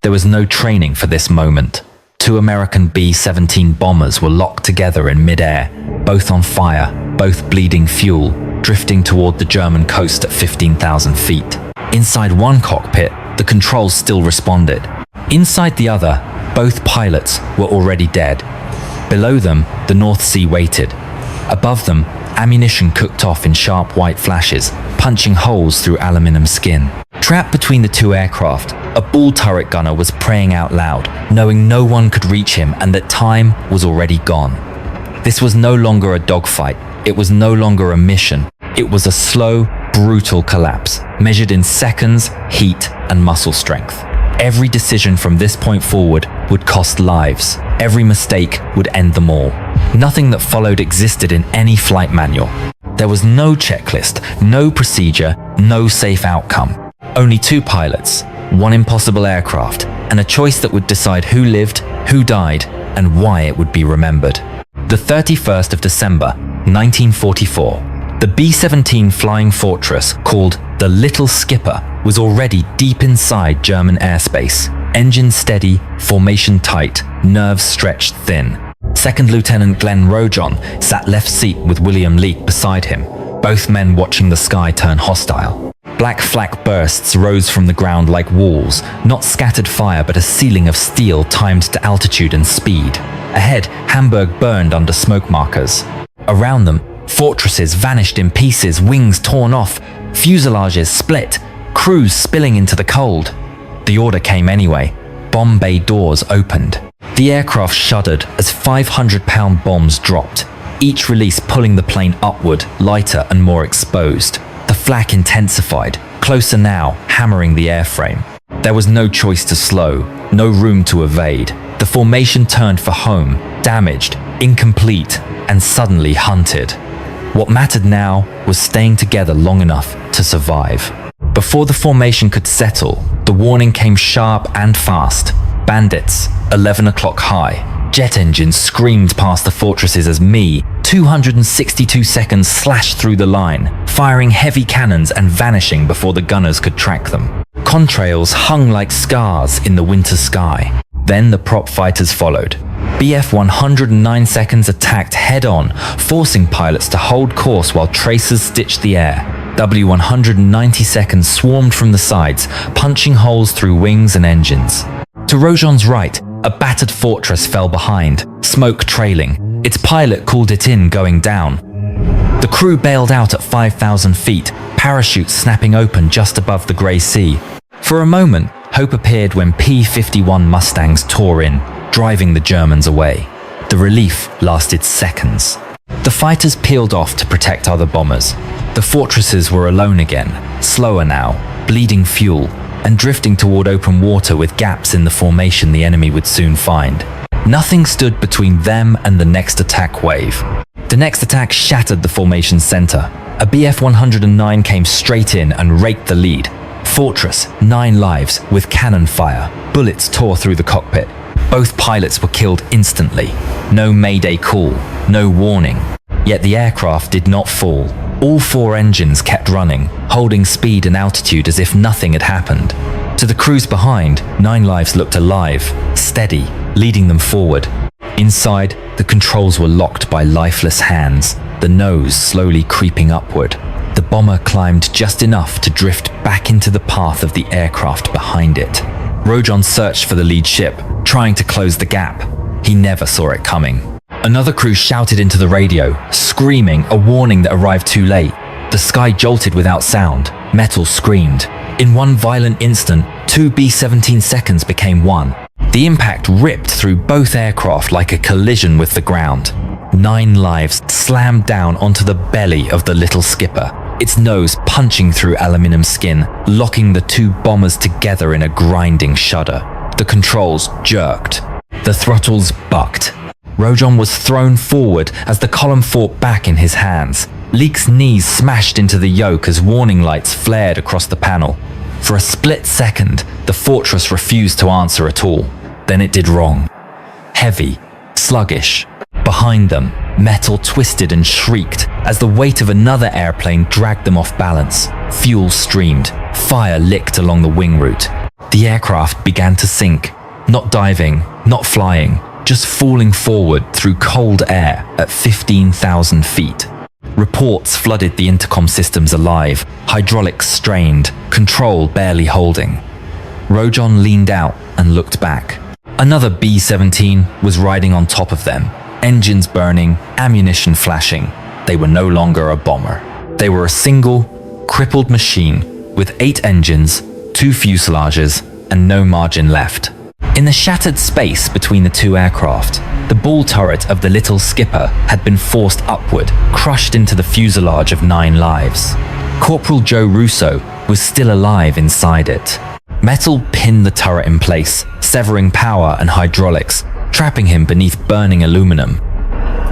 There was no training for this moment. Two American B-17 bombers were locked together in mid-air, both on fire, both bleeding fuel, drifting toward the German coast at 15,000 feet. Inside one cockpit, the controls still responded. Inside the other, both pilots were already dead. Below them, the North Sea waited. Above them, ammunition cooked off in sharp white flashes, punching holes through aluminum skin. Trapped between the two aircraft, a ball turret gunner was praying out loud, knowing no one could reach him and that time was already gone. This was no longer a dogfight. It was no longer a mission. It was a slow, brutal collapse, measured in seconds, heat, and muscle strength. Every decision from this point forward would cost lives. Every mistake would end them all. Nothing that followed existed in any flight manual. There was no checklist, no procedure, no safe outcome. Only two pilots, one impossible aircraft, and a choice that would decide who lived, who died, and why it would be remembered. The 31st of December, 1944. The B-17 flying fortress, called the Little Skipper, was already deep inside German airspace. Engine steady, formation tight, nerves stretched thin. Second Lieutenant Glenn Rojon sat left seat with William Leake beside him, both men watching the sky turn hostile. Black flak bursts rose from the ground like walls, not scattered fire but a ceiling of steel timed to altitude and speed. Ahead, Hamburg burned under smoke markers. Around them, fortresses vanished in pieces, wings torn off, fuselages split, crews spilling into the cold. The order came anyway. Bomb bay doors opened. The aircraft shuddered as 500-pound bombs dropped, each release pulling the plane upward, lighter and more exposed. The flak intensified, closer now, hammering the airframe. There was no choice to slow, no room to evade. The formation turned for home, damaged, incomplete, and suddenly hunted. What mattered now was staying together long enough to survive. Before the formation could settle, the warning came sharp and fast. Bandits, 11 o'clock high. Jet engines screamed past the fortresses as Me, 262 seconds slashed through the line, firing heavy cannons and vanishing before the gunners could track them. Contrails hung like scars in the winter sky. Then the prop fighters followed. Bf 109 seconds attacked head-on, forcing pilots to hold course while tracers stitched the air. W-190 seconds swarmed from the sides, punching holes through wings and engines. To Rojon's right, a battered fortress fell behind, smoke trailing. Its pilot called it in going down. The crew bailed out at 5,000 feet, parachutes snapping open just above the grey sea. For a moment, hope appeared when P-51 Mustangs tore in, driving the Germans away. The relief lasted seconds. The fighters peeled off to protect other bombers. The fortresses were alone again, slower now, bleeding fuel, and drifting toward open water with gaps in the formation the enemy would soon find. Nothing stood between them and the next attack wave. The next attack shattered the formation center. A Bf-109 came straight in and raked the lead. Fortress, 9 lives, with cannon fire. Bullets tore through the cockpit. Both pilots were killed instantly. No mayday call, no warning. Yet the aircraft did not fall. All 4 engines kept running, holding speed and altitude as if nothing had happened. To the crews behind, 9 lives looked alive, steady, leading them forward. Inside, the controls were locked by lifeless hands, the nose slowly creeping upward. The bomber climbed just enough to drift back into the path of the aircraft behind it. Rojon searched for the lead ship, trying to close the gap. He never saw it coming. Another crew shouted into the radio, screaming, a warning that arrived too late. The sky jolted without sound. Metal screamed. In one violent instant, 2 B-17 seconds became 1. The impact ripped through both aircraft like a collision with the ground. 9 lives slammed down onto the belly of the Little Skipper, its nose punching through aluminum skin, locking the 2 bombers together in a grinding shudder. The controls jerked. The throttles bucked. Rojon was thrown forward as the column fought back in his hands. Leake's knees smashed into the yoke as warning lights flared across the panel. For a split second, the fortress refused to answer at all. Then it did wrong. Heavy, sluggish. Behind them, metal twisted and shrieked as the weight of another airplane dragged them off balance. Fuel streamed. Fire licked along the wing route. The aircraft began to sink, not diving, not flying, just falling forward through cold air at 15,000 feet. Reports flooded the intercom systems alive, hydraulics strained, control barely holding. Rojon leaned out and looked back. Another B-17 was riding on top of them, engines burning, ammunition flashing. They were no longer a bomber. They were a single, crippled machine with 8 engines, 2 fuselages, and no margin left. In the shattered space between the 2 aircraft, the ball turret of the little skipper had been forced upward, crushed into the fuselage of 9 lives. Corporal Joe Russo was still alive inside it. Metal pinned the turret in place, severing power and hydraulics, trapping him beneath burning aluminum.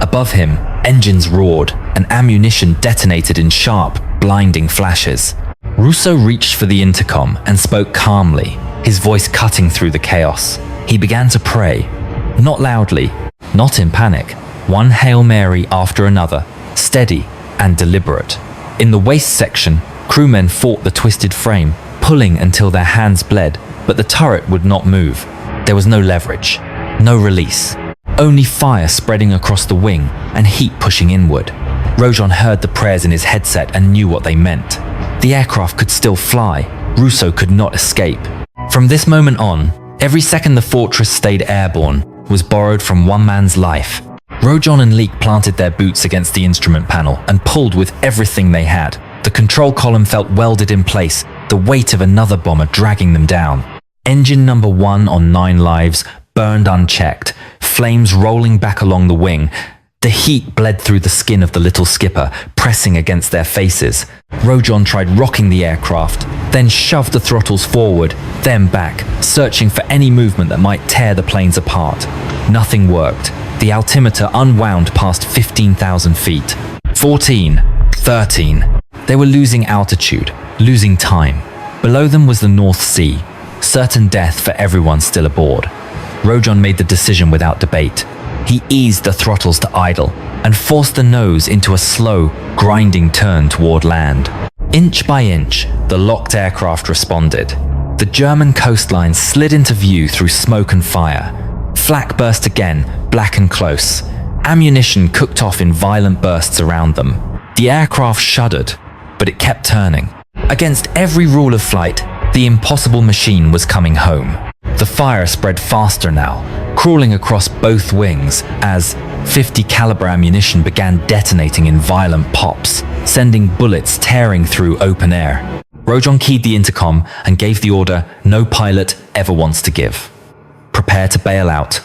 Above him, engines roared, and ammunition detonated in sharp, blinding flashes. Russo reached for the intercom and spoke calmly, his voice cutting through the chaos. He began to pray, not loudly, not in panic, one Hail Mary after another, steady and deliberate. In the waist section, crewmen fought the twisted frame, pulling until their hands bled, but the turret would not move. There was no leverage, no release, only fire spreading across the wing and heat pushing inward. Rojon heard the prayers in his headset and knew what they meant. The aircraft could still fly. Russo could not escape. From this moment on, every second the fortress stayed airborne was borrowed from one man's life. Rojon and Leek planted their boots against the instrument panel and pulled with everything they had. The control column felt welded in place, the weight of another bomber dragging them down. Engine number 1 on 9 lives burned unchecked, flames rolling back along the wing. The heat bled through the skin of the little skipper, pressing against their faces. Rojon tried rocking the aircraft, then shoved the throttles forward, then back, searching for any movement that might tear the planes apart. Nothing worked. The altimeter unwound past 15,000 feet. 14, 13. They were losing altitude, losing time. Below them was the North Sea, certain death for everyone still aboard. Rojon made the decision without debate. He eased the throttles to idle and forced the nose into a slow, grinding turn toward land. Inch by inch, the locked aircraft responded. The German coastline slid into view through smoke and fire. Flak burst again, black and close. Ammunition cooked off in violent bursts around them. The aircraft shuddered, but it kept turning. Against every rule of flight, the impossible machine was coming home. The fire spread faster now, crawling across both wings as 50 caliber ammunition began detonating in violent pops, sending bullets tearing through open air. Rojon keyed the intercom and gave the order no pilot ever wants to give. Prepare to bail out.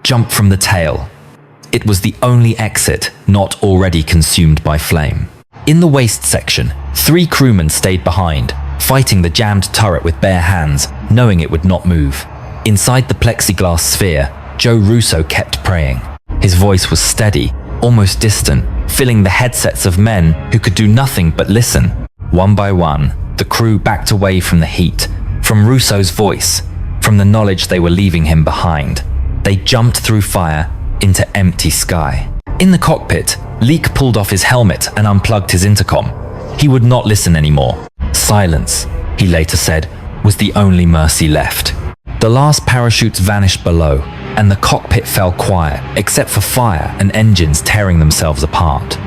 Jump from the tail. It was the only exit not already consumed by flame. In the waist section, 3 crewmen stayed behind, fighting the jammed turret with bare hands, knowing it would not move. Inside the plexiglass sphere, Joe Russo kept praying. His voice was steady, almost distant, filling the headsets of men who could do nothing but listen. One by one, the crew backed away from the heat, from Russo's voice, from the knowledge they were leaving him behind. They jumped through fire into empty sky. In the cockpit, Leek pulled off his helmet and unplugged his intercom. He would not listen anymore. Silence, he later said, was the only mercy left. The last parachutes vanished below, and the cockpit fell quiet, except for fire and engines tearing themselves apart.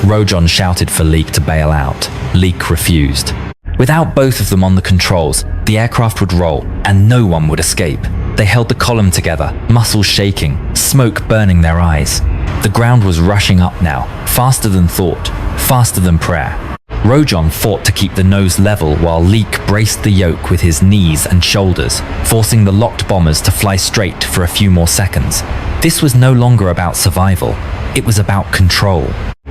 Rojon shouted for Leek to bail out. Leek refused. Without both of them on the controls, the aircraft would roll, and no one would escape. They held the column together, muscles shaking, smoke burning their eyes. The ground was rushing up now, faster than thought, faster than prayer. Rojon fought to keep the nose level while Leek braced the yoke with his knees and shoulders, forcing the locked bombers to fly straight for a few more seconds. This was no longer about survival. It was about control.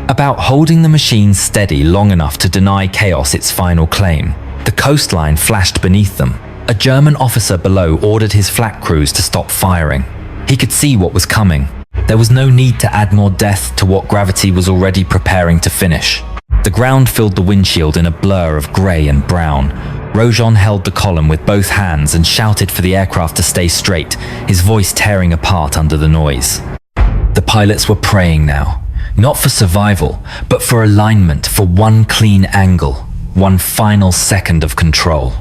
About holding the machine steady long enough to deny chaos its final claim. The coastline flashed beneath them. A German officer below ordered his flak crews to stop firing. He could see what was coming. There was no need to add more death to what gravity was already preparing to finish. The ground filled the windshield in a blur of grey and brown. Rojon held the column with both hands and shouted for the aircraft to stay straight, his voice tearing apart under the noise. The pilots were praying now, not for survival, but for alignment, for one clean angle, one final second of control.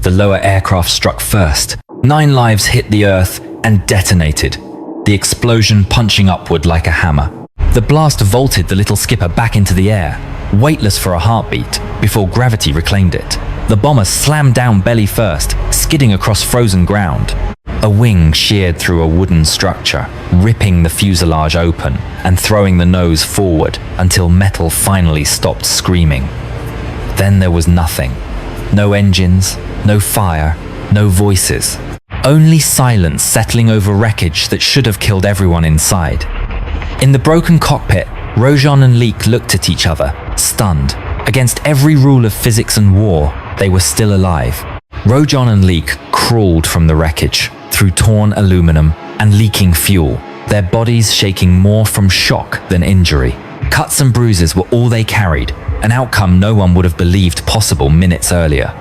The lower aircraft struck first. 9 lives hit the earth and detonated, the explosion punching upward like a hammer. The blast vaulted the little skipper back into the air, weightless for a heartbeat, before gravity reclaimed it. The bomber slammed down belly first, skidding across frozen ground. A wing sheared through a wooden structure, ripping the fuselage open and throwing the nose forward until metal finally stopped screaming. Then there was nothing. No engines, no fire, no voices. Only silence settling over wreckage that should have killed everyone inside. In the broken cockpit, Rojan and Leek looked at each other, stunned. Against every rule of physics and war, they were still alive. Rojan and Leek crawled from the wreckage, through torn aluminum and leaking fuel, their bodies shaking more from shock than injury. Cuts and bruises were all they carried, an outcome no one would have believed possible minutes earlier.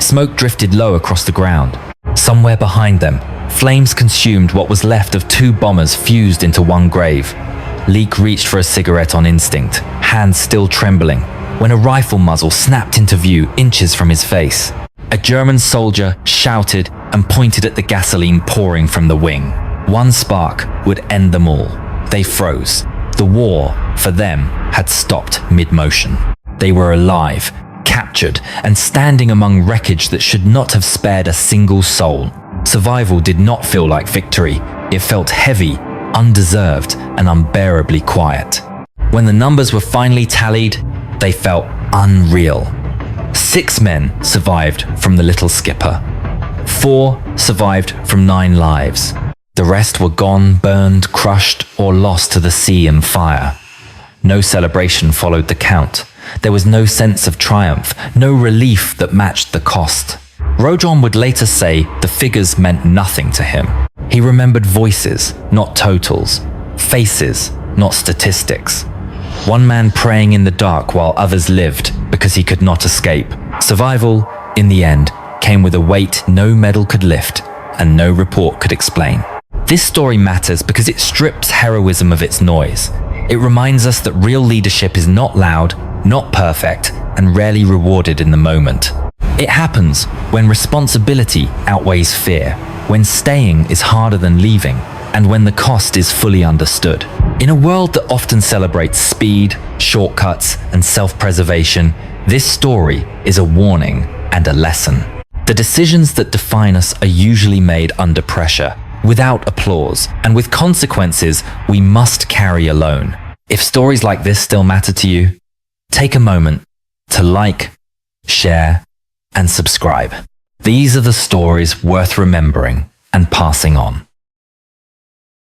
Smoke drifted low across the ground. Somewhere behind them, flames consumed what was left of 2 bombers fused into one grave. Leek reached for a cigarette on instinct, hands still trembling, when a rifle muzzle snapped into view inches from his face. A German soldier shouted and pointed at the gasoline pouring from the wing. One spark would end them all. They froze. The war, for them, had stopped mid-motion. They were alive, captured, and standing among wreckage that should not have spared a single soul. Survival did not feel like victory. It felt heavy, undeserved, and unbearably quiet. When the numbers were finally tallied, they felt unreal. 6 men survived from the little skipper. 4 survived from 9 lives. The rest were gone, burned, crushed, or lost to the sea and fire. No celebration followed the count. There was no sense of triumph, no relief that matched the cost. Rojan would later say the figures meant nothing to him. He remembered voices, not totals, faces, not statistics. One man praying in the dark while others lived because he could not escape. Survival, in the end, came with a weight no medal could lift and no report could explain. This story matters because it strips heroism of its noise. It reminds us that real leadership is not loud, not perfect, and rarely rewarded in the moment. It happens when responsibility outweighs fear, when staying is harder than leaving, and when the cost is fully understood. In a world that often celebrates speed, shortcuts, and self-preservation, this story is a warning and a lesson. The decisions that define us are usually made under pressure, without applause, and with consequences we must carry alone. If stories like this still matter to you, take a moment to like, share, and subscribe. These are the stories worth remembering and passing on.